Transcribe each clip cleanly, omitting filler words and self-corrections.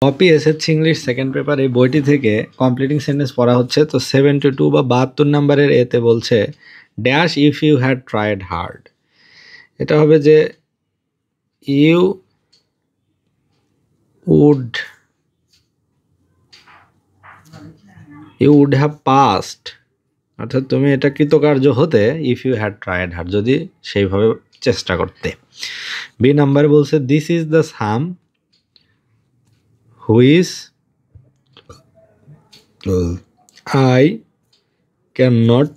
Copy SSC English second paper এই বইটি থেকে কমপ্লিটিং সেন্টেন্স পড়া হচ্ছে। তো 72 বা 72 নম্বরের এতে বলছে dash if you had tried hard. এটা হবে যে ইউ উড হ্যাভ পাস্ট, অর্থাৎ তুমি এটা কৃতকার্য হতে if you had tried hard, যদি সেইভাবে চেষ্টা করতে। বি নাম্বারে বলছে this is the sum which I can not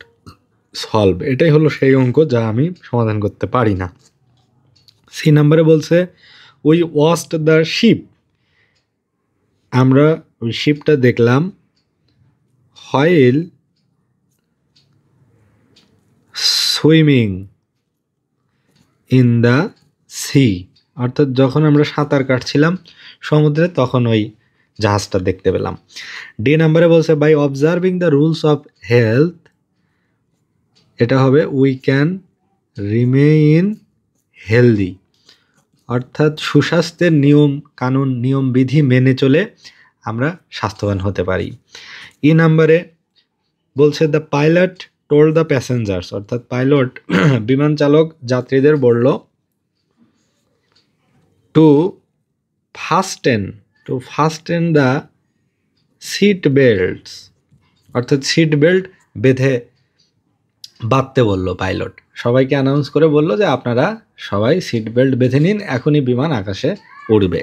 solve. এটাই হলো সেই অঙ্ক যা আমি সমাধান করতে পারি না। সি নাম্বারে বলছে উই ওয়াচড দ্য শিপ, আমরা ওই শিপটা দেখলাম while swimming in the sea, অর্থাৎ যখন আমরা সাঁতার কাটছিলাম সমুদ্রে তখন ওই জাহাজটা দেখতে পেলাম। ডি নাম্বারে বলছে by observing the rules of health, এটা হবে উই ক্যান রিমেইন হেলদি, অর্থাৎ সুস্বাস্থ্যের নিয়ম কানুন নিয়ম বিধি মেনে চলে আমরা স্বাস্থ্যবান হতে পারি। ই নাম্বারে বলছে the pilot told the passengers, অর্থাৎ পাইলট বিমান চালক যাত্রীদের বলল to fasten the seat belts, অর্থাৎ সিট বেল্ট বাঁধতে বললো পাইলট, সবাইকে অ্যানাউন্স করে বলল যে আপনারা সবাই সিট বেল্ট বেঁধে নিন, এখনই বিমান আকাশে উড়বে।